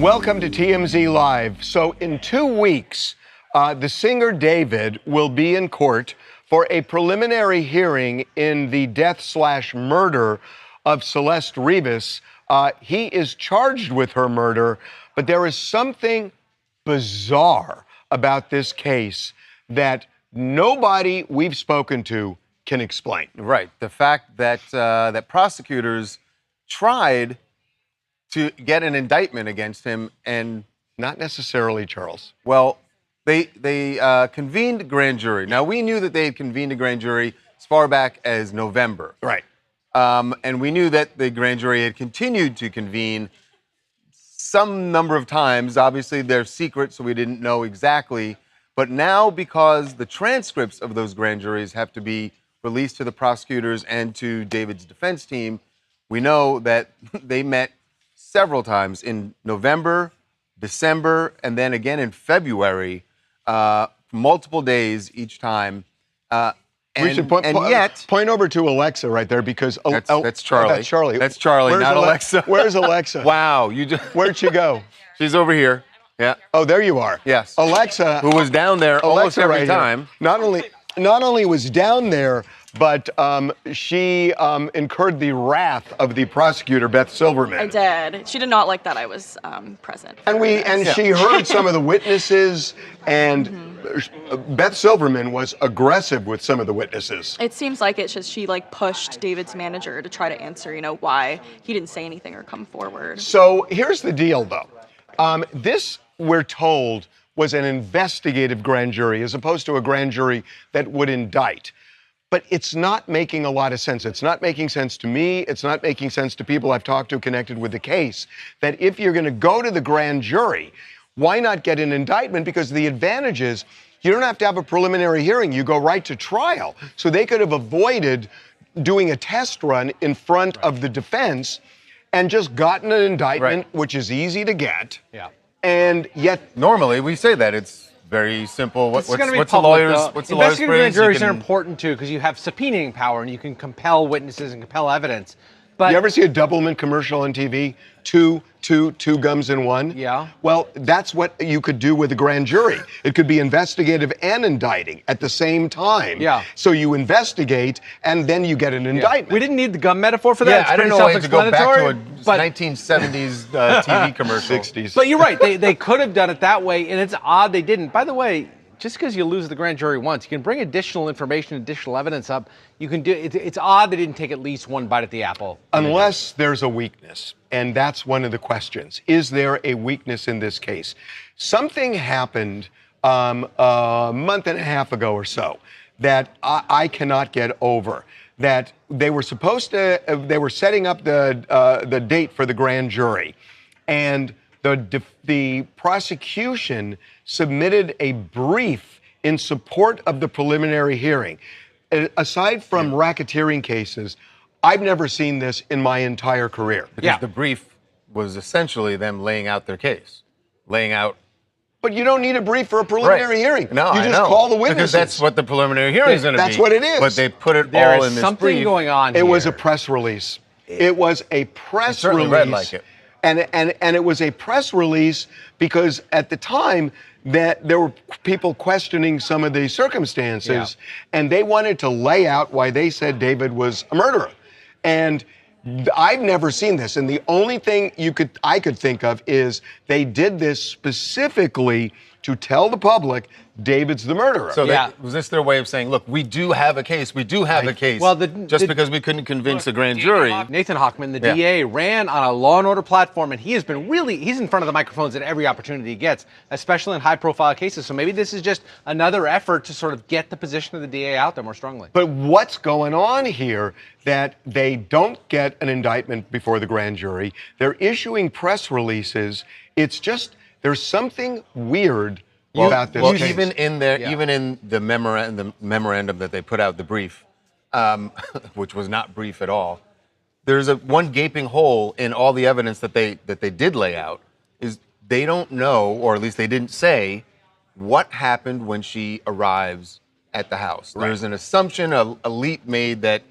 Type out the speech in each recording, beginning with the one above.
Welcome to TMZ Live. So in 2 weeks, the singer David will be in court for a preliminary hearing in the death/murder of Celeste Rivas. He is charged with her murder, but there is something bizarre about this case that nobody we've spoken to can explain. Right. The fact that that prosecutors tried to get an indictment against him, and not necessarily, Charles. Well, they convened a grand jury. Now, we knew that they had convened a grand jury as far back as November. Right. And we knew that the grand jury had continued to convene some number of times. Obviously, they're secret, so we didn't know exactly. But now, because the transcripts of those grand juries have to be released to the prosecutors and to David's defense team, we know that they met several times in November, December, and then again in February, multiple days each time. We should point over to Alexa right there, because that's Charlie. That's Charlie. That's Charlie, Where's not Alexa. Where's Alexa? Wow, Where'd she go? She's over here. Yeah. Oh, there you are. Yes. Alexa, who was down there almost every time. Not only was down there, but she incurred the wrath of the prosecutor, Beth Silverman. I did. She did not like that I was present. And she heard some of the witnesses, and Beth Silverman was aggressive with some of the witnesses. It seems like it's just she pushed David's manager to try to answer, why he didn't say anything or come forward. So here's the deal, though. This, we're told, was an investigative grand jury as opposed to a grand jury that would indict. But it's not making a lot of sense. It's not making sense to me. It's not making sense to people I've talked to connected with the case, that if you're going to go to the grand jury, why not get an indictment? Because the advantage is you don't have to have a preliminary hearing. You go right to trial. So they could have avoided doing a test run in front of the defense and just gotten an indictment, which is easy to get. Yeah. And yet, normally we say that it's very simple. What's the lawyer's phrase? Investigative grand juries are important too, because you have subpoenaing power and you can compel witnesses and compel evidence. But you ever see a Doublemint commercial on TV? Two gums in one? Yeah. Well, that's what you could do with a grand jury. It could be investigative and indicting at the same time. Yeah. So you investigate and then you get an indictment. We didn't need the gum metaphor for that. Yeah, I don't know why to go back to a 1970s TV commercial. 60s. But you're right. They could have done it that way, and it's odd they didn't. By the way, just because you lose the grand jury once, you can bring additional information, additional evidence up. You can do it. It's odd they didn't take at least one bite at the apple. Unless there's a weakness, and that's one of the questions. Is there a weakness in this case? Something happened a month and a half ago or so that I cannot get over. That they were they were setting up the date for the grand jury, and the prosecution submitted a brief in support of the preliminary hearing. Aside from racketeering cases, I've never seen this in my entire career. Because the brief was essentially them laying out their case, laying out. But you don't need a brief for a preliminary hearing. No, you just call the witnesses. Because that's what the preliminary hearing is going to be. That's what it is. But they put it there all is in this something brief. going on here. It was a press release. It was a press certainly release. read like it. And it was a press release because at the time that there were people questioning some of the circumstances, and they wanted to lay out why they said David was a murderer. And I've never seen this. And the only thing I could think of is they did this specifically to tell the public David's the murderer. So was this their way of saying, look, we do have a case. We do have a case. Well, because we couldn't convince the grand jury. Nathan Hochman, the DA, ran on a law and order platform, and he has been he's in front of the microphones at every opportunity he gets, especially in high-profile cases. So maybe this is just another effort to sort of get the position of the DA out there more strongly. But what's going on here that they don't get an indictment before the grand jury? They're issuing press releases. It's just, there's something weird about this case. Even in the memorandum that they put out, the brief, which was not brief at all, there's one gaping hole in all the evidence that they did lay out. Is they don't know, or at least they didn't say, what happened when she arrives at the house. There's an assumption, a leap made that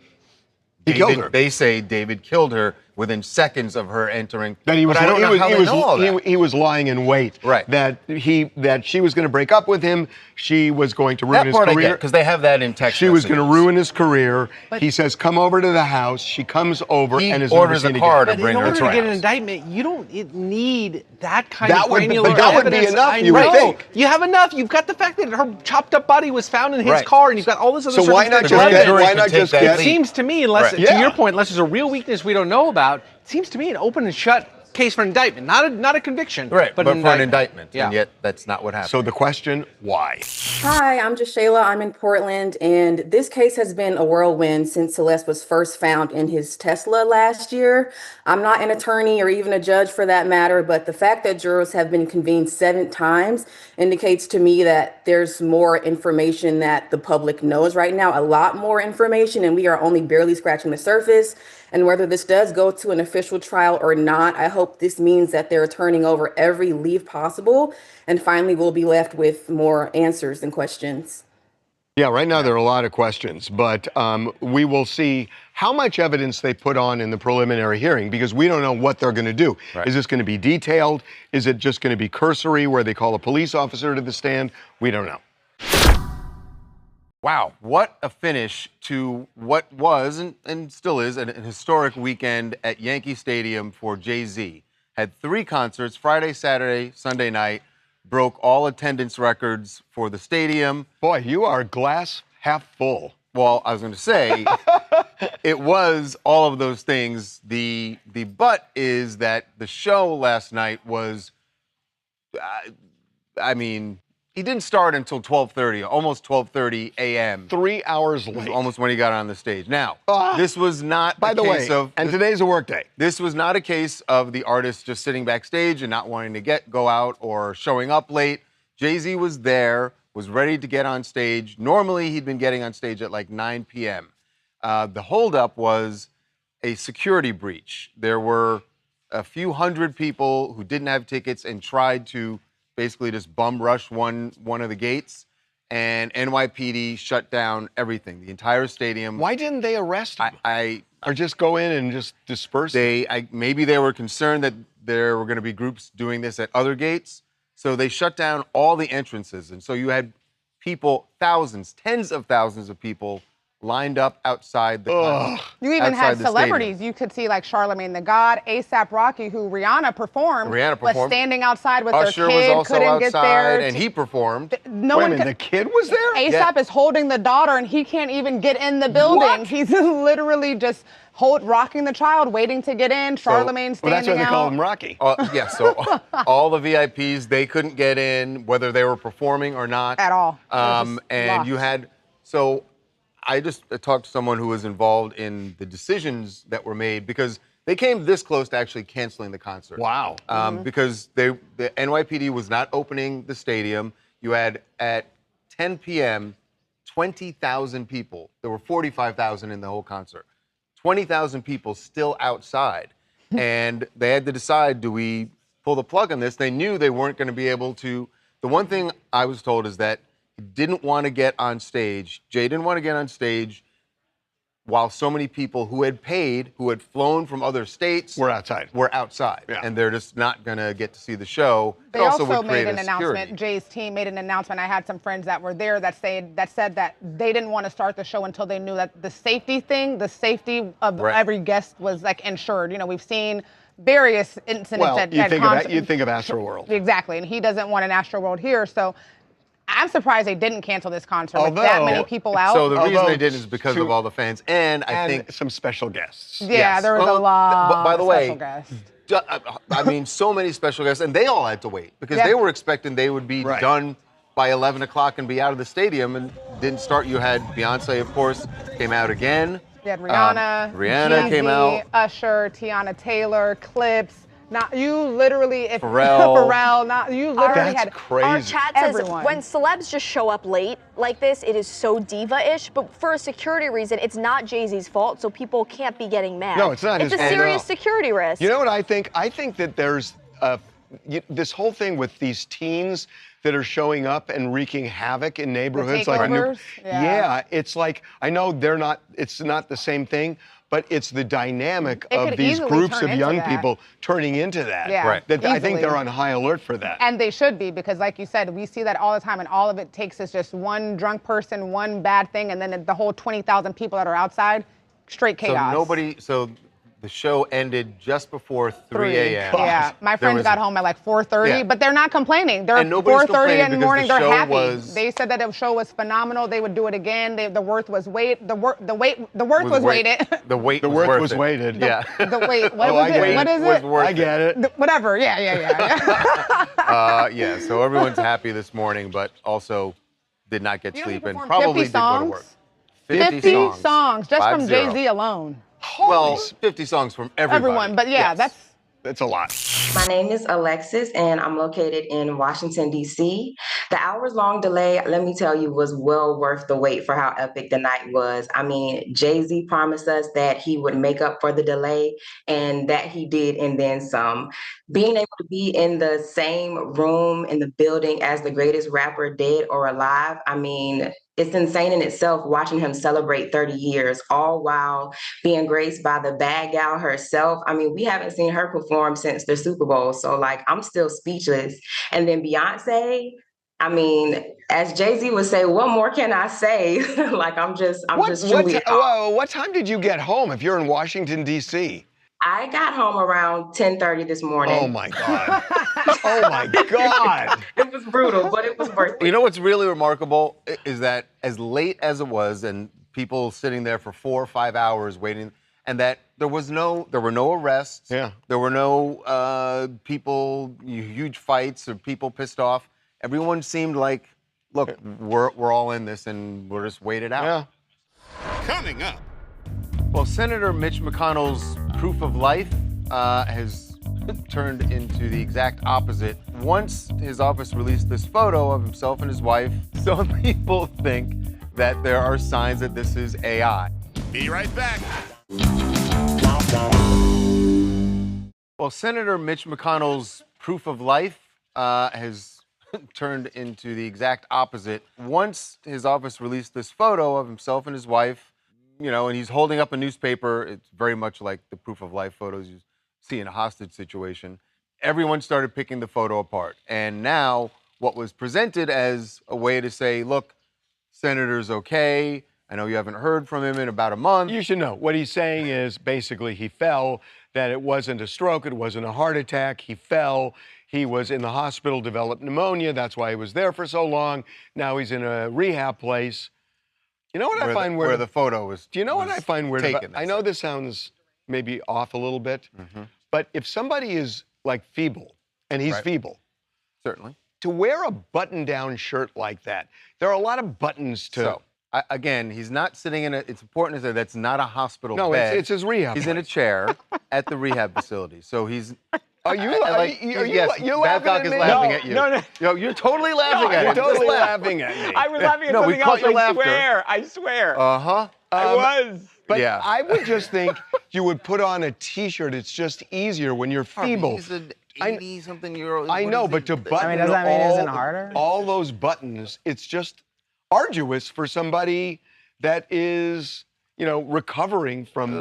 he killed her. They say David killed her. within seconds of her entering. That he was, but I don't know how they know all that. he was lying in wait. Right. That she was going to break up with him. She was going to ruin his career. Because they have that in text She was going to messages. ruin his career. He says, "Come over to the house." She comes over He and is orders never a seen car again. to bring in her order to to get the an house. indictment, you don't need that kind That of would be- granular but that would be evidence. enough, I you would know. think. You have enough. You've got the fact that her chopped up body was found in his Right. car, and you've got all this other So why not circumstantial just get? evidence. Why could not take just that get? leap. Seems to me, unless Right. to Yeah. your point, unless there's a real weakness we don't know about, it seems to me an open and shut case for indictment, not a conviction, Right, but for an indictment. Yeah. And yet that's not what happened. So the question, why? Hi, I'm just Shayla. I'm in Portland, and this case has been a whirlwind since Celeste was first found in his Tesla last year. I'm not an attorney or even a judge for that matter, but the fact that jurors have been convened 7 times indicates to me that there's more information that the public knows right now, a lot more information, and we are only barely scratching the surface. And whether this does go to an official trial or not, I hope this means that they're turning over every leaf possible, and finally we'll be left with more answers than questions. Yeah, right now there are a lot of questions, but we will see how much evidence they put on in the preliminary hearing because we don't know what they're going to do. Right. Is this going to be detailed? Is it just going to be cursory where they call a police officer to the stand? We don't know. Wow, what a finish to what was and still is an historic weekend at Yankee Stadium for Jay-Z. Had 3 concerts, Friday, Saturday, Sunday night, broke all attendance records for the stadium. Boy, you are glass half full. Well, I was going to say, it was all of those things. The but is that the show last night was, I mean, he didn't start until 12:30, almost 12:30 a.m. 3 hours It was late. almost when he got on the stage. Now, Ah. this was not By a the case way, of, and today's a work day. this was not a case of the artist just sitting backstage and not wanting to go out or showing up late. Jay-Z was there, was ready to get on stage. Normally, he'd been getting on stage at like 9 p.m. The holdup was a security breach. There were a few hundred people who didn't have tickets and tried to basically just bum rush one of the gates, and NYPD shut down everything, the entire stadium. Why didn't they arrest him? Or just go in and just disperse him? Maybe they were concerned that there were going to be groups doing this at other gates, so they shut down all the entrances, and so you had people, thousands, tens of thousands of people lined up outside the concert. You even outside had the celebrities. stadium. You could see like Charlemagne the God, A$AP Rocky, who Rihanna performed, was standing outside with Usher their kid, was also couldn't get there. outside, and he performed. No Wait a one minute, could. the kid was there? A$AP is holding the daughter, and he can't even get in the building. What? He's literally just rocking the child, waiting to get in. Charlemagne Well, standing that's why they out. call him Rocky. Yeah, so all the VIPs, they couldn't get in, whether they were performing or not. At all. It was just And you locked. had, so I just talked to someone who was involved in the decisions that were made because they came this close to actually canceling the concert. Wow. Because the NYPD was not opening the stadium. You had at 10 p.m., 20,000 people. There were 45,000 in the whole concert. 20,000 people still outside. And they had to decide, do we pull the plug on this? They knew they weren't going to be able to. The one thing I was told is that he didn't want to get on stage. Jay didn't want to get on stage while so many people who had paid, who had flown from other states, We're outside. Yeah. And they're just not going to get to see the show. They It also would made create an a announcement. security. Jay's team made an announcement. I had some friends that were there that said that they didn't want to start the show until they knew that the safety of Right. every guest was like insured. You know, we've seen various incidents Well, at you think of concerts. you think of Astroworld. Exactly, and he doesn't want an Astroworld here. So I'm surprised they didn't cancel this concert with that Although- many people out. So the reason Although they didn't is because of all the fans. And I think some special guests. yeah, yes. there was Well, a lot by the of way, special guests. I mean, so many special guests, and they all had to wait because Yeah. they were expecting they would be Right. done by 11 o'clock and be out of the stadium, and didn't start. You had Beyonce, of course, came out again. You had Rihanna, Rihanna Jay-Z, came out. Usher, Tiana Taylor, Clips. You literally Pharrell. you literally That's had crazy. Our chat says everyone. when celebs just show up late like this, it is so diva-ish. But for a security reason, it's not Jay-Z's fault, so people can't be getting mad. No, it's not It's his a fault. serious No. security risk. You know what I think? I think that there's this whole thing with these teens that are showing up and wreaking havoc in neighborhoods. takeovers? Yeah. Yeah, it's like, I know it's not the same thing, but it's the dynamic It of could these easily groups turn of into young that. people turning into that. Yeah, Right. That I think easily. they're on high alert for that. And they should be, because like you said, we see that all the time, and all of it takes is just one drunk person, one bad thing, and then the whole 20,000 people that are outside, straight chaos. So the show ended just before 3 a.m. Yeah, my There friends was- got home at like 4:30, Yeah. but they're not complaining. They're And nobody's 4:30 complaining in the because morning. the They're show happy. was- They said that the show was phenomenal. They would do it again. The worth was weighted. The worth was weighted. The wait The was worth worth was it. weighted. Yeah. The wait. What Oh, was I it? get it. What is was it? worth I get it. Whatever. Yeah. Yeah, so everyone's happy this morning, but also did not get You know, he sleep and performed probably 50 did go to work. songs? 50 songs just from 50. Jay-Z alone. Well, 50 songs from everybody. Everyone, but yeah, Yes. That's a lot. My name is Alexis, and I'm located in Washington, D.C. The hours-long delay, let me tell you, was well worth the wait for how epic the night was. I mean, Jay-Z promised us that he would make up for the delay, and that he did, and then some. Being able to be in the same room in the building as the greatest rapper dead or alive, I mean, it's insane in itself watching him celebrate 30 years, all while being graced by the bad gal herself. I mean, we haven't seen her perform since the Super Bowl, so like I'm still speechless. And then Beyonce, I mean, as Jay-Z would say, what more can I say? Like I'm just truly. What time did you get home if you're in Washington, D.C.? I got home around 10:30 this morning. Oh my God. Oh my God. It was brutal, but it was worth it. You know what's really remarkable is that as late as it was, and people sitting there for 4 or 5 hours waiting, and that there were no arrests. Yeah. There were no huge fights or people pissed off. Everyone seemed like, look, we're all in this and we'll just wait it out. Yeah. Coming up. Well, Senator Mitch McConnell's proof of life has turned into the exact opposite. Once his office released this photo of himself and his wife, some people think that there are signs that this is AI. Be right back. Well, Senator Mitch McConnell's proof of life has turned into the exact opposite. Once his office released this photo of himself and his wife, and he's holding up a newspaper. It's very much like the proof of life photos you see in a hostage situation. Everyone started picking the photo apart. And now what was presented as a way to say, look, Senator's okay. I know you haven't heard from him in about a month. You should know. What he's saying is basically he fell, that it wasn't a stroke, it wasn't a heart attack. He fell. He was in the hospital, developed pneumonia. That's why he was there for so long. Now he's in a rehab place. You know what I find weird? Where the photo was. Do you know what I find weird about? taken, I know this sounds maybe off a little bit, but if somebody is like feeble, and he's Right. feeble, Certainly. to wear a button-down shirt like that, there are a lot of buttons to. So, again, he's not sitting in it's important to say that's not a hospital No, bed. it's his rehab. He's in a chair at the rehab facility. So he's. Are you? Yes, You're laughing Babcock at is me? laughing at you. No. Yo, you're totally laughing at You're him. Just totally laugh. laughing at me. I was laughing at No, we something caught else. your I laughter. swear. I swear. Uh-huh. I was. But Yeah. I would just think you would put on a T-shirt. It's just easier when you're feeble. He's an 80-something-year-old. I know, but to button does that mean it all, isn't harder? all those buttons, it's just arduous for somebody that is, recovering from.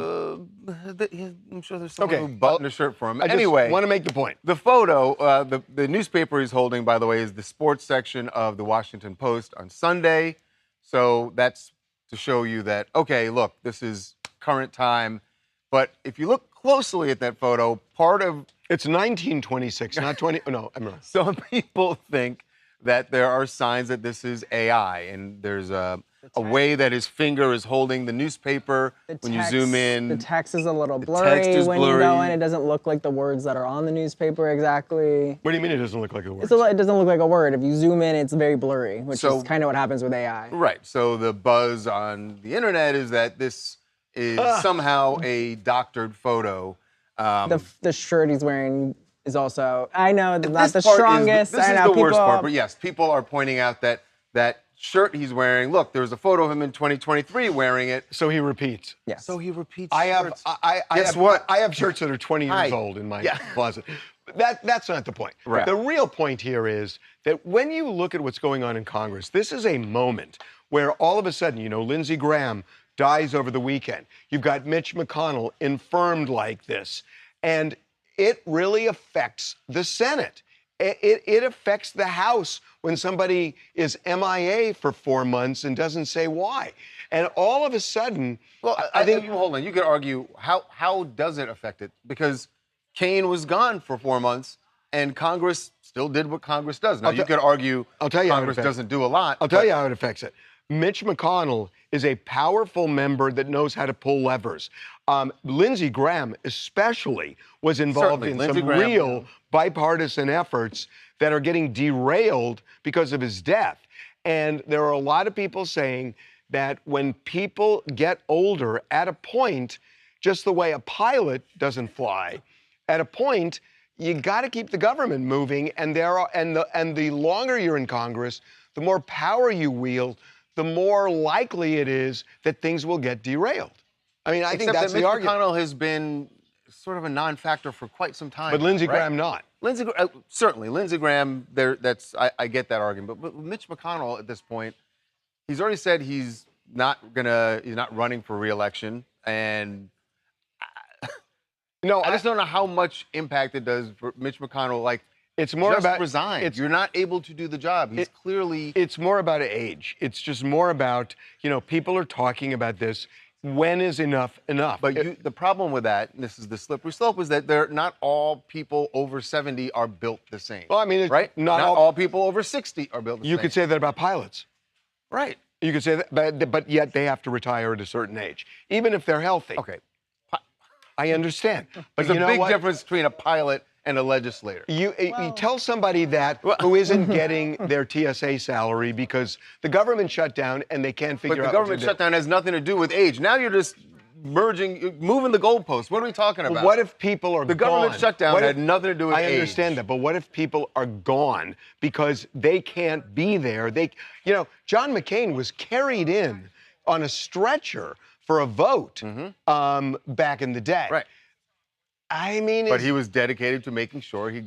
I'm sure there's someone Okay, who buttoned a shirt for him. I just Anyway, want to make the point. the photo, the newspaper he's holding, by the way, is the sports section of the Washington Post on Sunday. So that's to show you that, okay, look, this is current time. But if you look closely at that photo, part of It's 1926, not 20. No, I'm wrong. some people think that there are signs that this is AI, and there's a way that his finger is holding the newspaper when you zoom in. The text is a little text blurry is when you go blurry. in. It doesn't look like the words that are on the newspaper exactly. What do you mean it doesn't look like a word? It doesn't look like a word. If you zoom in, it's very blurry, which So- is kind of what happens with AI. Right. So the buzz on the internet is that this is somehow a doctored photo. The shirt he's wearing is also, I know, not This the part strongest. This I is know, the worst people- part. But yes, people are pointing out that that shirt he's wearing. Look, there was a photo of him in 2023 wearing it. So he repeats. Yes. So he repeats. I have. shirts. I Guess have, what? I have shirts that are 20 years Hi. old in my Yeah. closet. That's not the point. Right. The real point here is that when you look at what's going on in Congress, this is a moment where all of a sudden, Lindsey Graham dies over the weekend. You've got Mitch McConnell infirmed like this. And it really affects the Senate. It affects the House when somebody is MIA for 4 months and doesn't say why. And all of a sudden, well, I think hold on. You could argue how does it affect it? Because Kane was gone for 4 months, and Congress still did what Congress does. Now you could argue Congress doesn't do a lot. I'll tell you how it affects it. Mitch McConnell is a powerful member that knows how to pull levers. Lindsey Graham especially was involved in some real bipartisan efforts that are getting derailed because of his death. And there are a lot of people saying that when people get older, at a point, just the way a pilot doesn't fly, at a point, you got to keep the government moving. And the longer you're in Congress, the more power you wield, the more likely it is that things will get derailed. I mean, I think that's the argument. Mitch McConnell has been sort of a non-factor for quite some time. But Lindsey Graham not. Certainly, Lindsey Graham. I get that argument. But Mitch McConnell at this point, he's already said he's not running for re-election, and I just don't know how much impact it does for Mitch McConnell. Like, it's more about resign. You're not able to do the job. He's clearly. It's more about age. It's just more about, people are talking about this. When is enough enough? But the problem with that, and this is the slippery slope, is that not all people over 70 are built the same. Well, I mean, right? Not all people over 60 are built the same. You could say that about pilots. Right. You could say that, but yet they have to retire at a certain age, even if they're healthy. Okay. I understand. But there's a big difference between a pilot and a legislator. You tell somebody that who isn't getting their TSA salary because the government shut down and they can't figure out. But the government shutdown has nothing to do with age. Now you're just moving the goalposts. What are we talking about? What if people are gone? The government shutdown had nothing to do with age. I understand that, but what if people are gone because they can't be there? John McCain was carried in on a stretcher for a vote back in the day. Right. I mean, but he was dedicated to making sure he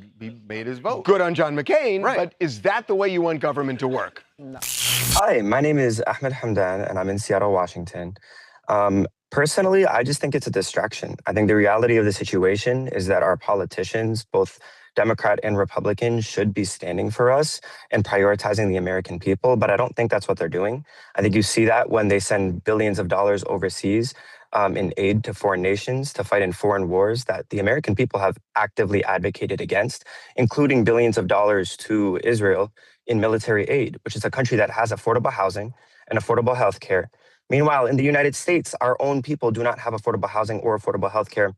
made his vote. Good on John McCain, right. But is that the way you want government to work? No. Hi, my name is Ahmed Hamdan, and I'm in Seattle, Washington. Personally, I just think it's a distraction. I think the reality of the situation is that our politicians, both Democrat and Republican, should be standing for us and prioritizing the American people, but I don't think that's what they're doing. I think you see that when they send billions of dollars overseas in aid to foreign nations to fight in foreign wars that the American people have actively advocated against, including billions of dollars to Israel in military aid, which is a country that has affordable housing and affordable health care. Meanwhile, in the United States, our own people do not have affordable housing or affordable health care.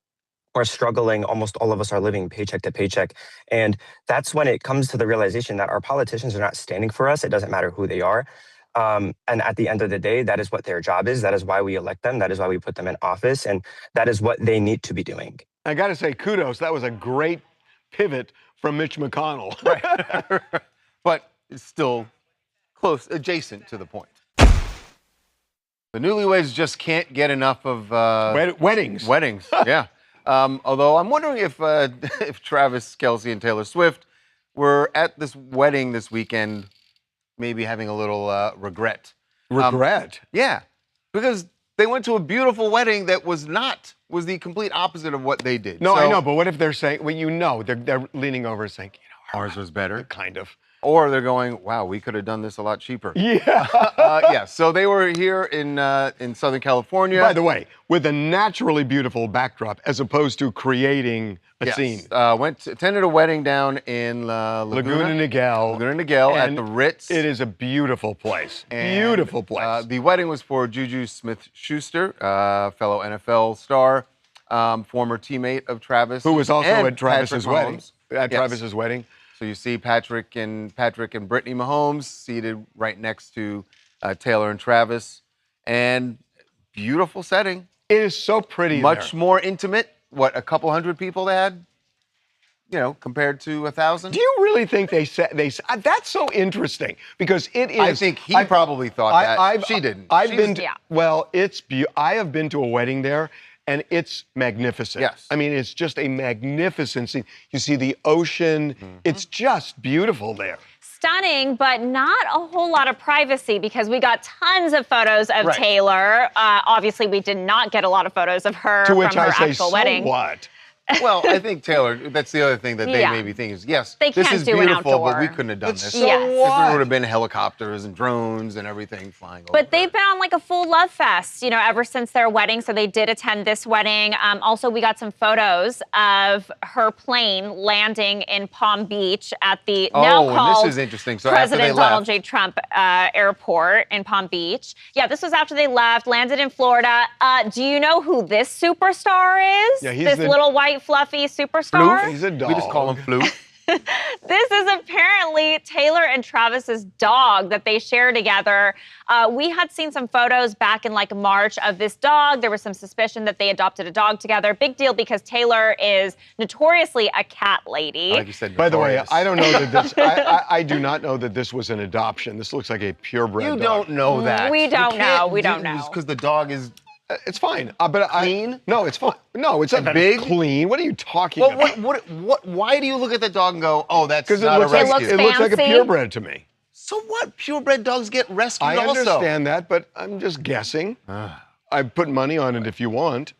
We're struggling. Almost all of us are living paycheck to paycheck. And that's when it comes to the realization that our politicians are not standing for us. It doesn't matter who they are. And at the end of the day, that is what their job is. That is why we elect them. That is why we put them in office. And that is what they need to be doing. I got to say, kudos. That was a great pivot from Mitch McConnell. Right. But it's still close, adjacent to the point. The newlyweds just can't get enough of weddings. Weddings, yeah. Although I'm wondering if Travis Kelce and Taylor Swift were at this wedding this weekend, maybe having a little regret. Regret? Yeah, because they went to a beautiful wedding that was the complete opposite of what they did. No, I know, but what if they're saying, they're leaning over and saying, ours was better? Kind of. Or they're going, wow, we could have done this a lot cheaper. Yeah. Yeah, so they were here in Southern California. By the way, with a naturally beautiful backdrop as opposed to creating a scene. Attended a wedding down in Laguna Niguel. At the Ritz. It is a beautiful place. Beautiful place. The wedding was for Juju Smith-Schuster, fellow NFL star, former teammate of Travis. Who was also at Travis's wedding. Travis's wedding. So you see Patrick and Brittany Mahomes seated right next to Taylor and Travis, and beautiful setting. It is so pretty. Much more intimate. What, a couple hundred people they had? Compared to 1,000. Do you really think they said that's so interesting because it is? I think he probably thought that. She didn't. I have been to a wedding there. And it's magnificent. Yes. I mean, it's just a magnificent scene. You see the ocean. It's just beautiful there. stunning, but not a whole lot of privacy because we got tons of photos of Taylor. Obviously, we did not get a lot of photos of her To which from her I say, actual so wedding. what? Well, I think Taylor, that's the other thing that they may be thinking is, yes, They this can't is do an beautiful, but we outdoor. couldn't have done this. So There would have been helicopters and drones and everything flying over. But they've been on like a full love fest, you know, ever since their wedding. So they did attend this wedding. Also, we got some photos of her plane landing in Palm Beach at the now called this is interesting. So after they President left, Donald J. Trump Airport in Palm Beach. Yeah, this was after they left, landed in Florida. Do you know who this superstar is? Yeah, he's this the- little white fluffy superstar? Floof? He's a dog. we just call him Floof. This is apparently Taylor and Travis's dog that they share together. We had seen some photos back in like March of this dog. There was some suspicion that they adopted a dog together. Big deal because Taylor is notoriously a cat lady. Like you said, By the way, notorious. I don't know that this. I do not know that this was an adoption. This looks like a purebred You dog. don't know that. We don't You know. can't We do don't know. this because the dog is. It's fine. But Clean? No, it's fine. No, it's not big? clean. What are you talking Well, about? why do you look at the dog and go, oh, that's Because it not looks a like rescue? it looks like a fancy. purebred to me. So what? Purebred dogs get rescued I also. understand that, but I'm just guessing. I put money on it if you want.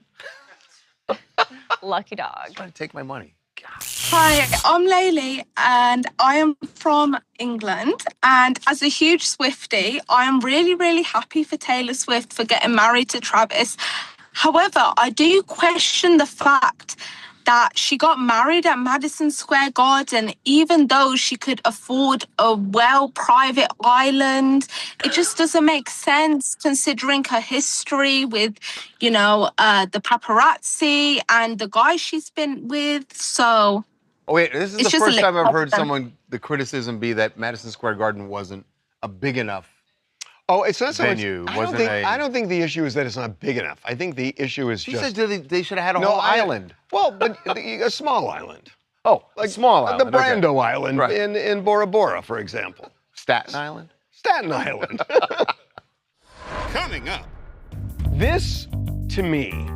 Lucky dog. Trying to take my money. Hi, I'm Laylee and I am from England. And as a huge Swiftie, I am really, really happy for Taylor Swift for getting married to Travis. However, I do question the fact that she got married at Madison Square Garden, even though she could afford a private island. It just doesn't make sense considering her history with, you know, the paparazzi and the guy she's been with. So, Oh, wait, this is It's the just a first time I've heard little- the criticism be that Madison Square Garden wasn't a big enough. Oh, it's not so much. Venue, I wasn't don't think. a- I don't think the issue is that it's not big enough. I think the issue is She just. says they should have had a No, whole island. Well, but a small island. Oh, like small island. The okay. Brando Island Right. in Bora Bora, for example. Staten Island. Staten Island. Coming up. This, to me,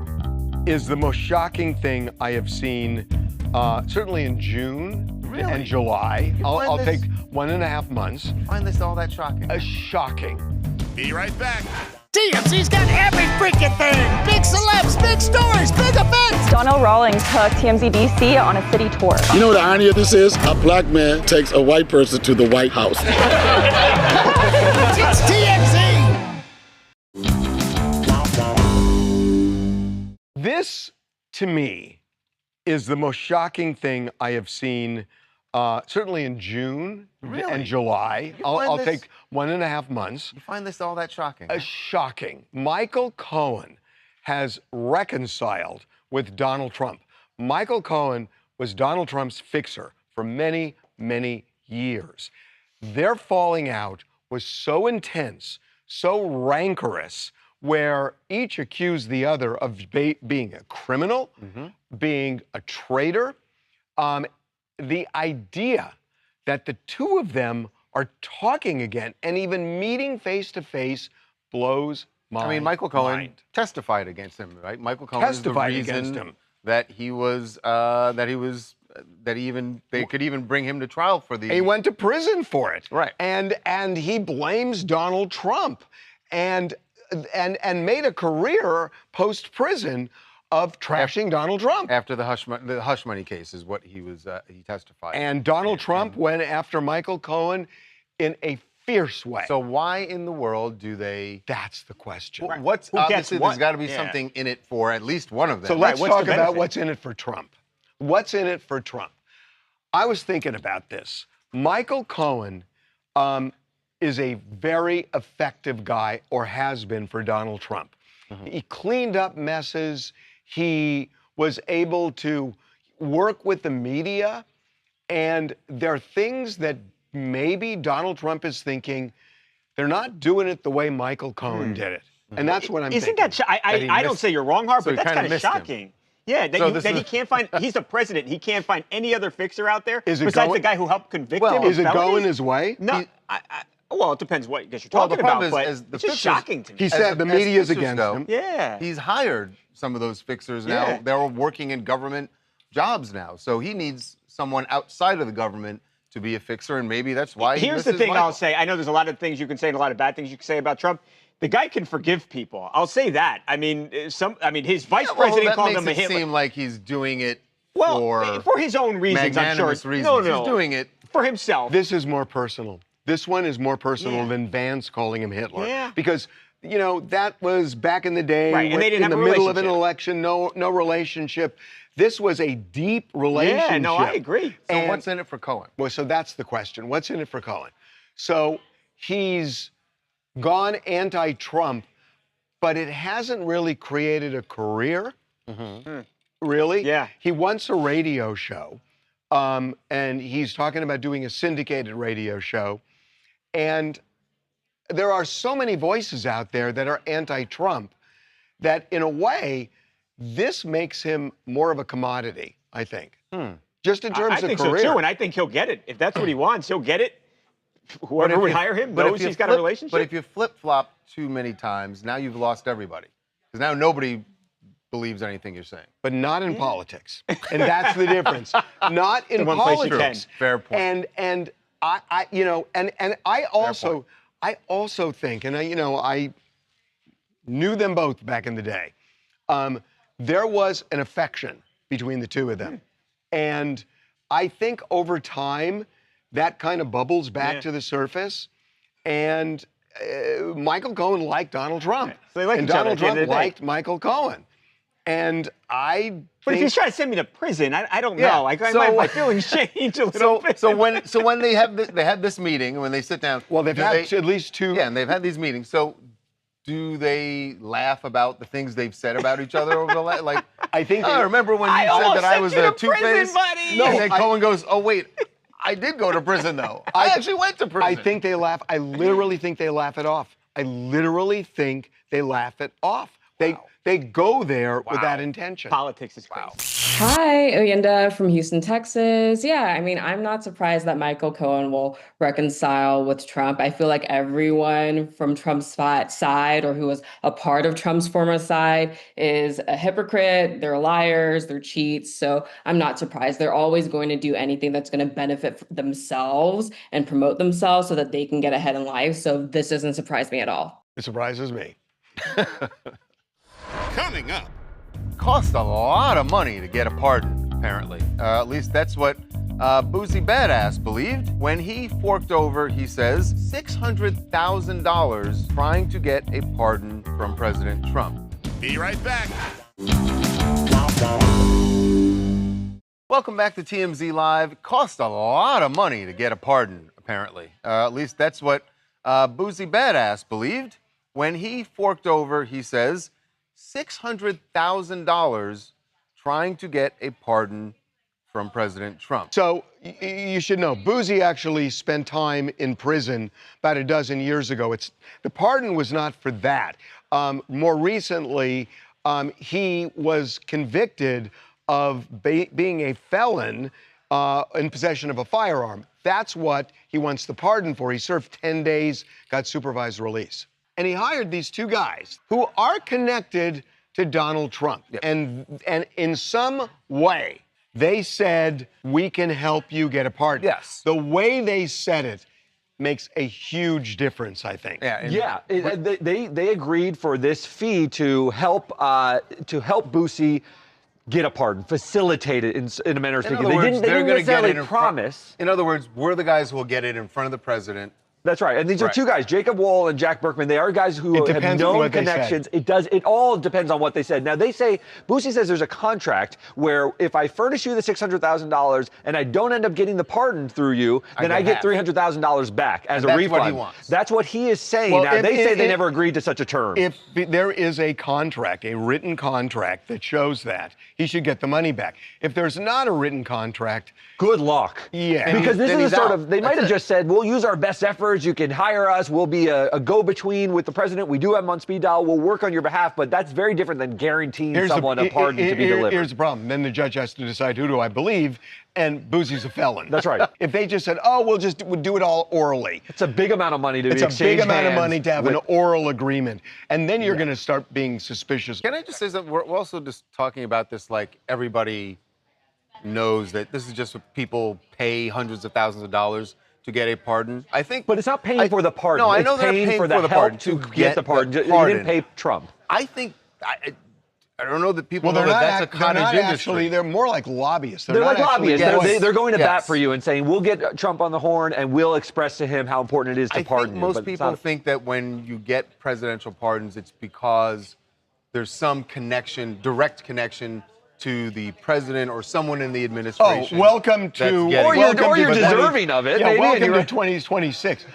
is the most shocking thing I have seen, certainly in June and July. I'll this- take 1.5 months. Find this all that shocking. Shocking. Be right back. TMZ's got every freaking thing. Big celebs, big stories, big events. Donnell Rawlings took TMZ DC on a city tour. You know what the irony of this is? A black man takes a white person to the White House. It's TMZ. This, to me, is the most shocking thing I have seen, certainly in June and July. I'll take 1.5 months. You find this all that shocking? Shocking. Michael Cohen has reconciled with Donald Trump. Michael Cohen was Donald Trump's fixer for many, many years. Their falling out was so intense, so rancorous, where each accused the other of being a criminal, being a traitor. The idea that the two of them are talking again and even meeting face to face blows my mind. I mean, Michael Cohen testified against him, right? Michael Cohen Testified is the reason against him. that they could even bring him to trial for the. He went to prison for it. Right. And he blames Donald Trump and made a career post-prison of trashing Donald Trump. After the hush money case is what he testified. And Donald Trump went after Michael Cohen in a fierce way. So why in the world do they? That's the question. What's Who gets obviously what? there's got to be Yeah. something in it for at least one of them. So let's What's talk the about benefit? what's in it for Trump. What's in it for Trump? I was thinking about this. Michael Cohen is a very effective guy, or has been, for Donald Trump. He cleaned up messes. He was able to work with the media. And there are things that maybe Donald Trump is thinking, they're not doing it the way Michael Cohen did it. And that's what I'm Isn't thinking. that, I don't say you're wrong, Harp, So but he that's kinda kind of missed him. shocking. Yeah, that, So that he can't find, he's the president, he can't find any other fixer out there Is it besides going- the guy who helped convict Well, him of is it going felonies? his way? No, well, it depends what you're Well, talking the problem about, is, but as the it's just fixers- shocking to me. He said the media's fixers against go, him. Yeah. He's hired some of those fixers now. Yeah. They're working in government jobs now. So he needs someone outside of the government to be a fixer, and maybe that's why Here's he the thing Michael. I'll say. I know there's a lot of things you can say and a lot of bad things you can say about Trump. The guy can forgive people. I'll say that. I mean, his vice president called him a makes it Hitler. seem like he's doing it for his own reasons, I'm sure. magnanimous reasons. No. He's doing it for himself. This is more personal. This one is more personal than Vance calling him Hitler. Yeah. Because, that was back in the day, Right, and they didn't in have the a middle of an relationship. election, no relationship. This was a deep relationship. Yeah, no, I agree. So what's in it for Cohen? Well, so that's the question. What's in it for Cohen? So he's gone anti-Trump, but it hasn't really created a career. Really? Yeah. He wants a radio show, and he's talking about doing a syndicated radio show. And there are so many voices out there that are anti-Trump that, in a way, this makes him more of a commodity, I think. Just in terms I think of career. so too, and I think he'll get it. If that's what he wants, he'll get it. Whoever would hire him knows he's got a relationship. But if you flip-flop too many times, now you've lost everybody. Because now nobody believes anything you're saying. But not in politics. And that's the difference. Not in politics. Fair point. And I also think, and I knew them both back in the day. There was an affection between the two of them. And I think over time, that kind of bubbles back to the surface. And Michael Cohen liked Donald Trump. So they like and each other Donald at the end Trump of the day. liked Michael Cohen. And But if he's trying to send me to prison, I don't know. My feelings change a little bit. So when they have they had this meeting, when they sit down. Well, they've had at least two. Yeah, and they've had these meetings. So do they laugh about the things they've said about each other over the last, I think. I remember when you said that I was a two-faced. buddy. No, and then Cohen goes, "Oh wait, I did go to prison though. I actually went to prison." I think they laugh. I literally think they laugh it off. I literally think they laugh it off. They go there with that intention. Politics is crazy. Hi, Oyenda from Houston, Texas. Yeah, I mean, I'm not surprised that Michael Cohen will reconcile with Trump. I feel like everyone from Trump's side or who was a part of Trump's former side is a hypocrite. They're liars, they're cheats. So I'm not surprised. They're always going to do anything that's going to benefit themselves and promote themselves so that they can get ahead in life. So this doesn't surprise me at all. It surprises me. Coming up. Cost a lot of money to get a pardon, apparently. At least that's what Boosie Badass believed when he forked over, he says, $600,000 trying to get a pardon from President Trump. Be right back. Welcome back to TMZ Live. It cost a lot of money to get a pardon, apparently. At least that's what Boosie Badass believed when he forked over, he says, $600,000 trying to get a pardon from President Trump. So you should know, Boosie actually spent time in prison about a dozen years ago. The pardon was not for that. More recently, he was convicted of being a felon in possession of a firearm. That's what he wants the pardon for. He served 10 days, got supervised release. And he hired these two guys who are connected to Donald Trump. Yep. And in some way, they said, we can help you get a pardon. Yes. The way they said it makes a huge difference, I think. They agreed for this fee to help Boosie get a pardon, facilitate it in a manner of speaking. They didn't necessarily promise. In other words, we're the guys who will get it in front of the president. That's right. And these are two guys, Jacob Wohl and Jack Berkman. They are guys who have known connections. It all depends on what they said. Now, they say, Boosie says there's a contract where if I furnish you the $600,000 and I don't end up getting the pardon through you, then I get $300,000 back as a refund. That's what he wants. That's what he is saying. Well, now, they say they never agreed to such a term. If there is a contract, a written contract that shows that, he should get the money back. If there's not a written contract, good luck. Yeah. Because this is a sort of, they might have just said, we'll use our best efforts. You can hire us. We'll be a go-between with the president. We do have him on speed dial. We'll work on your behalf. But that's very different than guaranteeing someone a pardon to be delivered. Here's the problem. Then the judge has to decide, who do I believe? And Boosie's a felon. That's right. If they just said, we'll do it all orally. It's a big amount of money to It's a big amount of money to have an oral agreement. And then you're going to start being suspicious. Can I just say something? We're also just talking about this like everybody knows that this is just what people pay hundreds of thousands of dollars to get a pardon. I think, but it's not paying for the pardon. No, I it's know they're paying for the help pardon to get the pardon. You didn't pay Trump. I think. I don't know that people Well, know that that's a they're cottage not industry. actually. They're more like lobbyists. They're like lobbyists. Yes. They're going to Yes. bat for you and saying, we'll get Trump on the horn and we'll express to him how important it is to pardon think you. most But it's people not- think that when you get presidential pardons, it's because there's some connection, direct connection to the president or someone in the administration. Oh, welcome to, or you're deserving of it. Yeah, maybe, welcome anyway. to 2026.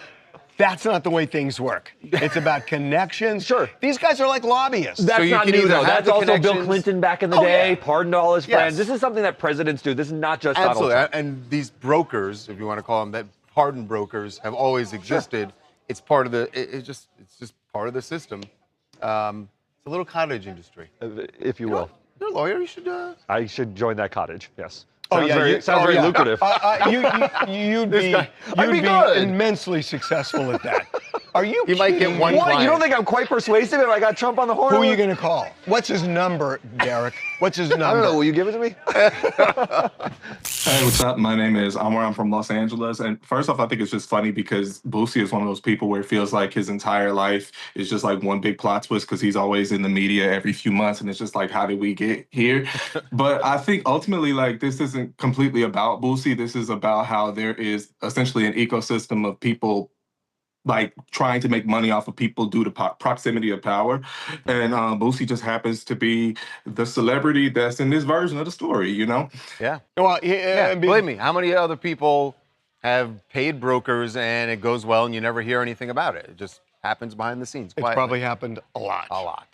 That's not the way things work. It's about connections. Sure. These guys are like lobbyists. That's not new, though. That's also Bill connections- Clinton back in the day, pardoned all his friends. Yes. This is something that presidents do. This is not just Absolutely. Donald Trump. And these brokers, if you want to call them that, pardon brokers, have always existed. It's part of the. It's just part of the system. It's a little cottage industry. If you will. You're a lawyer. You should. I should join that cottage, yes. Oh, Sounds very lucrative. You'd be immensely successful at that. Are you You might get kidding one me? What? You don't think I'm quite persuasive if I got Trump on the horn? Who are you going to call? What's his number, Derek? What's his number? I don't know. Will you give it to me? Hey, what's up? My name is Amar. I'm from Los Angeles. And first off, I think it's just funny because Boosie is one of those people where it feels like his entire life is just like one big plot twist because he's always in the media every few months. And it's just like, how did we get here? But I think ultimately, like, this isn't completely about Boosie. This is about how there is essentially an ecosystem of people like trying to make money off of people due to proximity of power. And Boosie just happens to be the celebrity that's in this version of the story, you know? Yeah. Well, believe me, how many other people have paid brokers and it goes well and you never hear anything about it? It just happens behind the scenes. It's quietly. probably happened a lot. A lot.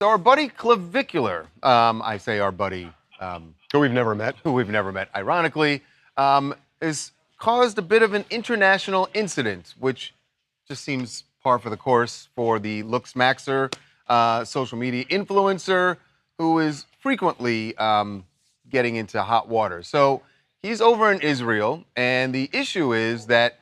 So our buddy Clavicular, I say our buddy. Who we've never met. Ironically, is caused a bit of an international incident, which just seems par for the course for the Looks Maxer social media influencer who is frequently getting into hot water. So he's over in Israel, and the issue is that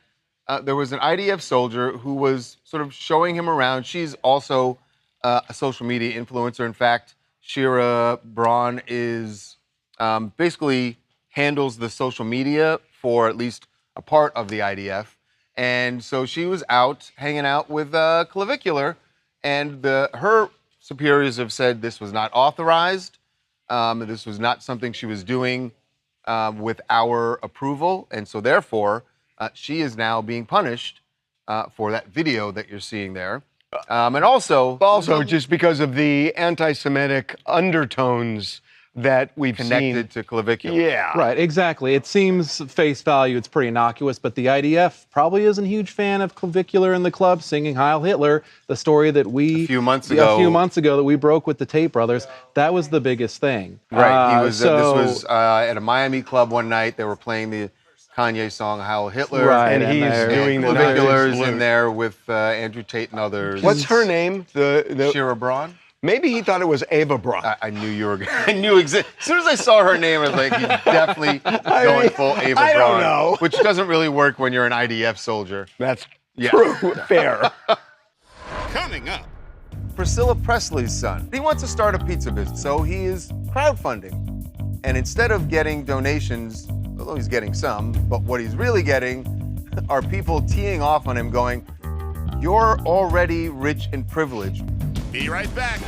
there was an IDF soldier who was sort of showing him around. She's also a social media influencer. In fact, Scheana Braun is basically handles the social media for at least a part of the IDF. And so she was out hanging out with Clavicular, and her superiors have said this was not authorized. This was not something she was doing with our approval. And so therefore, she is now being punished for that video that you're seeing there. And also just because of the anti-Semitic undertones that we've connected to Clavicular. Yeah. Right, exactly. It seems face value, it's pretty innocuous, but the IDF probably isn't a huge fan of Clavicular in the club singing Heil Hitler, the story that we... A few months ago that we broke with the Tate brothers. That was the biggest thing. Right. This was at a Miami club one night. They were playing the Kanye song Heil Hitler. Right, and he's doing the Clavicular's in there with Andrew Tate and others. What's her name? Scheana Braun? Maybe he thought it was Ava Braun. I knew you were. I knew as soon as I saw her name, I was like, he's definitely going full Ava Braun. I don't know. Which doesn't really work when you're an IDF soldier. That's true. Fair. Coming up, Priscilla Presley's son. He wants to start a pizza business, so he is crowdfunding. And instead of getting donations, although he's getting some, but what he's really getting are people teeing off on him going, "You're already rich and privileged." Be right back.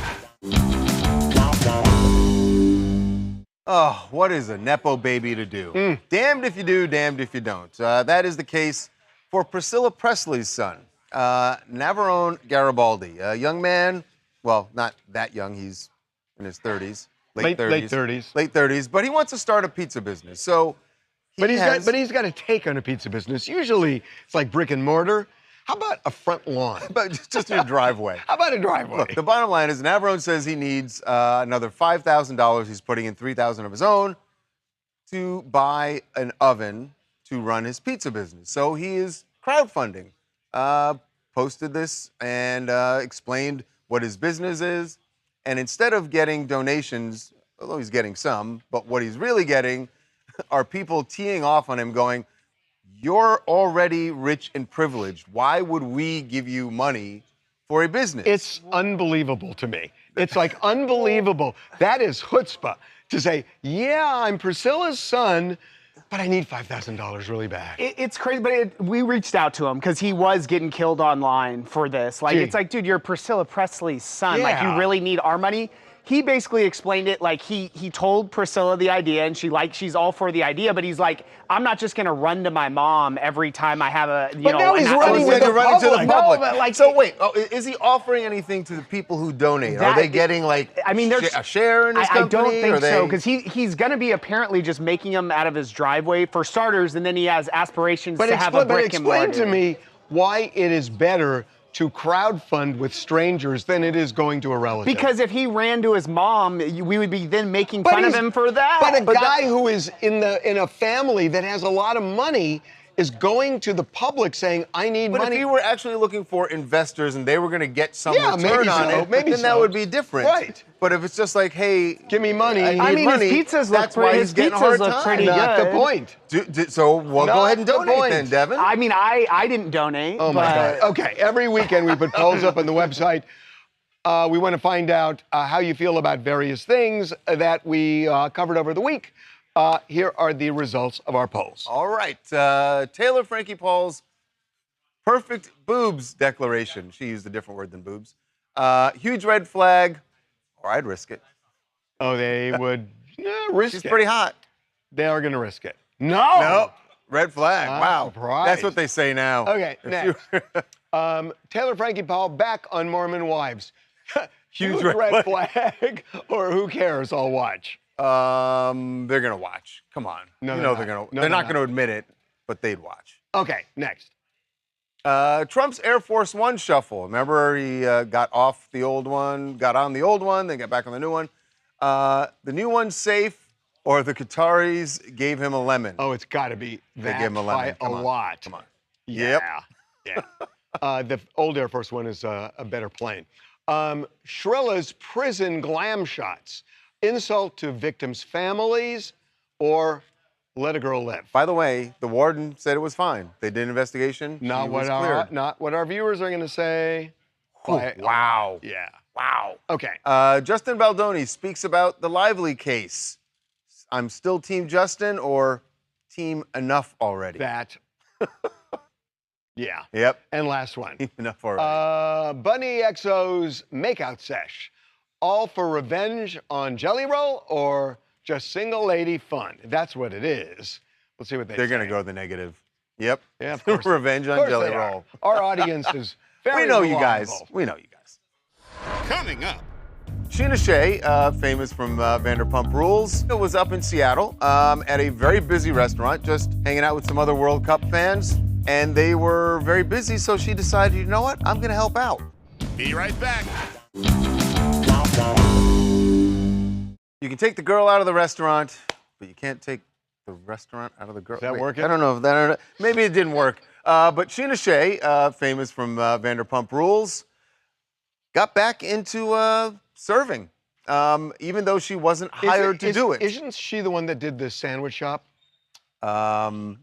Oh, what is a Nepo baby to do? Damned if you do, damned if you don't. That is the case for Priscilla Presley's son, Navarone Garibaldi, a young man, well, not that young, he's in his 30s, late 30s, but he wants to start a pizza business. So But he's got a take on a pizza business. Usually it's like brick and mortar. How about a front lawn? But just your driveway. How about a driveway? Look, the bottom line is Navarone says he needs another $5,000. He's putting in $3,000 of his own to buy an oven to run his pizza business. So he is crowdfunding. Posted this and explained what his business is. And instead of getting donations, although he's getting some, but what he's really getting are people teeing off on him going, "You're already rich and privileged. Why would we give you money for a business?" It's unbelievable to me. It's like unbelievable. That is chutzpah. to say, yeah, I'm Priscilla's son, but I need $5,000 really bad. It's crazy, but we reached out to him because he was getting killed online for this. Like, it's like, dude, you're Priscilla Presley's son. Like, you really need our money. He basically explained it like he told Priscilla the idea, and she's all for the idea, but he's like, I'm not just gonna run to my mom every time I have a, but now he's running to the public. No, but like, so wait, is he offering anything to the people who donate? Are they getting like a share in his company? I don't think so, because he's gonna be apparently just making them out of his driveway for starters, and then he has aspirations to have a brick and mortar. But explain to me why it is better to crowdfund with strangers than it is going to a relative. Because if he ran to his mom, we would be then making fun of him for that. But a guy who is in a family that has a lot of money is going to the public saying, I need money. But if you were actually looking for investors and they were going to get some return on it, then that would be different. Right. But if it's just like, hey, give me money. I mean, his pizzas look pretty good. Not the point. So we'll go ahead and donate then, Devin. I mean, I didn't donate. Oh my God. Okay, every weekend we put polls up on the website. We want to find out how you feel about various things that we covered over the week. Here are the results of our polls. All right. Taylor Frankie Paul's perfect boobs declaration. She used a different word than boobs. Huge red flag, or I'd risk it. Oh, they would risk it. She's pretty hot. They are going to risk it. No. Red flag. Wow. Surprised. That's what they say now. Okay, next. Taylor Frankie Paul back on Mormon Wives. Huge red flag, or who cares? I'll watch. They're gonna watch. Come on. No, they're not gonna admit it, but they'd watch. Okay, next. Trump's Air Force One shuffle. Remember, he got off the old one, got on the old one, then got back on the new one. The new one's safe, or the Qataris gave him a lemon. Oh, it's got to be that. They gave him a lemon. By a lot. Come on. Yeah. The old Air Force One is a better plane. Shrilla's prison glam shots. Insult to victims' families, or let a girl live. By the way, the warden said it was fine. They did an investigation. Not what our viewers are going to say. Wow. Yeah. Wow. Okay. Justin Baldoni speaks about the Lively case. I'm still Team Justin or Team Enough already? That. Yeah. Yep. And last one. Enough already. Bunny XO's makeout sesh. All for revenge on Jelly Roll or just single lady fun? That's what it is. Let's see what they say. They're going to go the negative. Yep. Yeah, of course. Revenge on Jelly Roll. Our audience is very We know you reliable. guys. We know you guys. Coming up. Scheana Shay, famous from Vanderpump Rules, was up in Seattle at a very busy restaurant, just hanging out with some other World Cup fans. And they were very busy, so she decided, you know what? I'm going to help out. Be right back. You can take the girl out of the restaurant, but you can't take the restaurant out of the girl. Is that working? I don't know if that. Maybe it didn't work. But Scheana Shay, famous from Vanderpump Rules, got back into serving, even though she wasn't hired to do it. Isn't she the one that did the sandwich shop? No,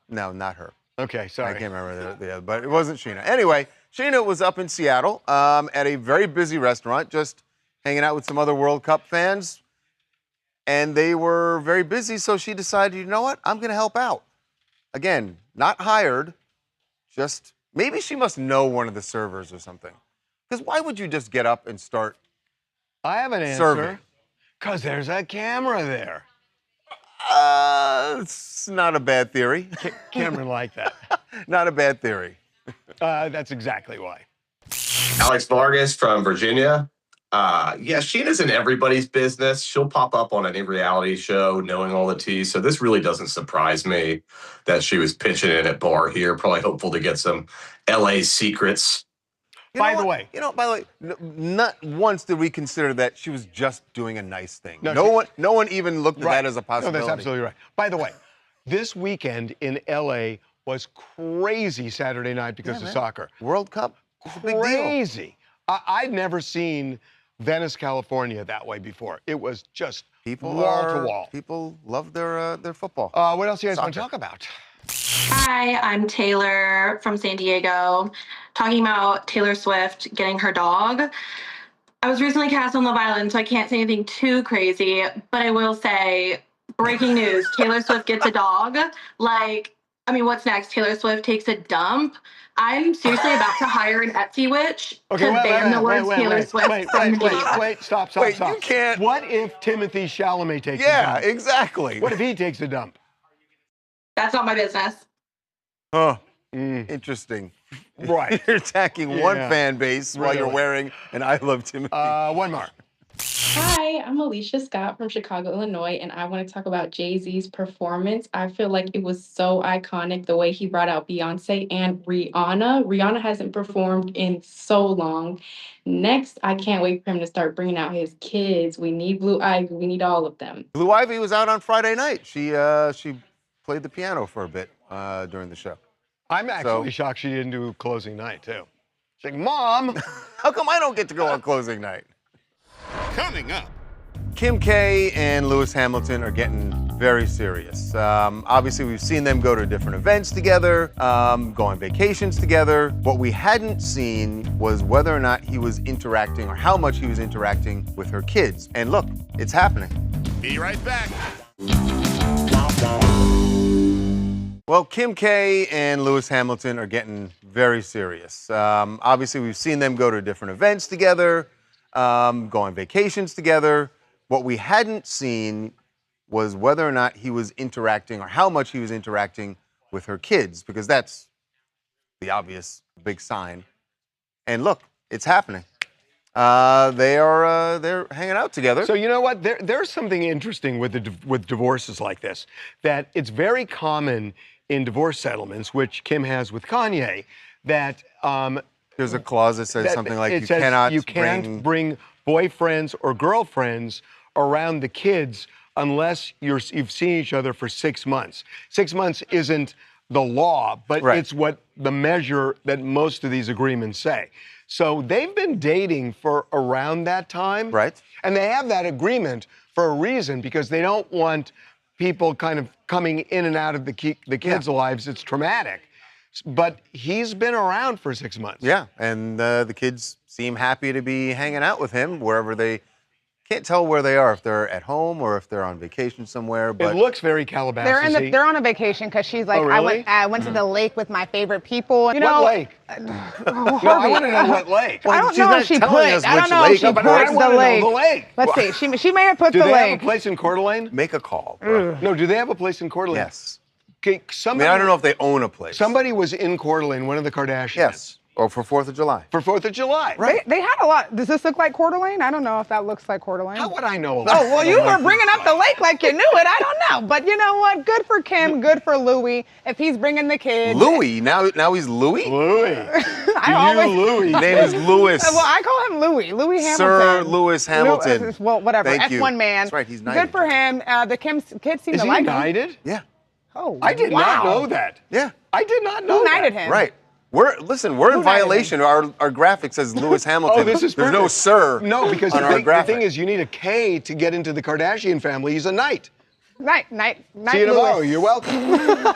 not her. Okay, sorry. I can't remember but it wasn't Scheana. Anyway, Scheana was up in Seattle at a very busy restaurant, just hanging out with some other World Cup fans. And they were very busy, so she decided, you know what? I'm going to help out. Again, not hired, just maybe she must know one of the servers or something. Because why would you just get up and start I have an answer. Because there's a camera there. It's not a bad theory. Cameron liked that. Not a bad theory. That's exactly why. Alex Vargas from Virginia. Yeah, Sheena's in everybody's business. She'll pop up on any reality show knowing all the tea. So this really doesn't surprise me that she was pitching in at bar here, probably hopeful to get some LA secrets. By the way, not once did we consider that she was just doing a nice thing. No one even looked at that as a possibility. No, that's absolutely right. By the way, this weekend in LA was crazy Saturday night because of soccer. World Cup. Crazy. I'd never seen Venice, California that way before. It was just wall to wall. People love their football. What else do you guys want to talk about? Hi, I'm Taylor from San Diego, talking about Taylor Swift getting her dog. I was recently cast on Love Island, so I can't say anything too crazy, but I will say, breaking news, Taylor Swift gets a dog. Like, I mean, what's next? Taylor Swift takes a dump. I'm seriously about to hire an Etsy witch to ban the words Taylor Swift from the media. Wait, stop. Wait, you can't. What if Timothy Chalamet takes a dump? Yeah, exactly. What if he takes a dump? That's not my business. Oh, interesting. Right. You're attacking one fan base while you're wearing an I Love Timothy. One more. Hi, I'm Alicia Scott from Chicago, Illinois, and I want to talk about Jay-Z's performance. I feel like it was so iconic the way he brought out Beyonce and Rihanna. Rihanna hasn't performed in so long. Next, I can't wait for him to start bringing out his kids. We need Blue Ivy. We need all of them. Blue Ivy was out on Friday night. She played the piano for a bit during the show. I'm actually shocked she didn't do closing night, too. She's like, Mom, how come I don't get to go on closing night? Coming up. Kim K and Lewis Hamilton are getting very serious. Obviously, we've seen them go to different events together, go on vacations together. What we hadn't seen was whether or not he was interacting or how much he was interacting with her kids. And look, it's happening. Be right back. Well, Kim K and Lewis Hamilton are getting very serious. Obviously, we've seen them go to different events together, go on vacations together. What we hadn't seen was whether or not he was interacting or how much he was interacting with her kids, because that's the obvious big sign. And look, it's happening. They're hanging out together. So you know what? There's something interesting with divorces like this, that it's very common in divorce settlements, which Kim has with Kanye, that there's a clause that says something like you can't bring boyfriends or girlfriends around the kids unless you've seen each other for 6 months. 6 months isn't the law, but it's what the measure that most of these agreements say. So they've been dating for around that time. Right. And they have that agreement for a reason, because they don't want people kind of coming in and out of the kids' lives. It's traumatic. But he's been around for 6 months. Yeah, and the kids seem happy to be hanging out with him wherever they... Can't tell where they are, if they're at home or if they're on vacation somewhere. But it looks very Calabasas-y. They're on a vacation because she's like, oh, really? I went to the lake with my favorite people. You know, what lake? No, I want to know what lake. I don't know if she put. I don't know if she put the lake. Let's see. She may have put the lake. Do they have a place in Coeur d'Alene? Make a call, bro. No, do they have a place in Coeur d'Alene? Yes. Okay, I mean, I don't know if they own a place. Somebody was in Coeur d'Alene, one of the Kardashians. Yes. Or for 4th of July. For 4th of July. Right. They had a lot. Does this look like Coeur d'Alene? I don't know if that looks like Coeur d'Alene. How would I know? Oh, well, you were bringing up the lake like you knew it. I don't know. But you know what? Good for Kim. Good for Louis. If he's bringing the kids. Louis? Now he's Louis? Louis. Louis. His name is Louis. Well, I call him Louis. Louis Hamilton. Sir Lewis Hamilton. Well, whatever. Thank you. F1 man. That's right. He's knighted. Good for him. The kids seem Is to he like him. knighted? Yeah. Oh, I did not know that. Yeah. I did not know Who that. knighted him? Right. We're in violation. Our graphic says Lewis Hamilton. Oh, this is There's perfect. no sir. No, because on our the thing is, you need a K to get into the Kardashian family. He's a knight. Knight. See you tomorrow. You're welcome.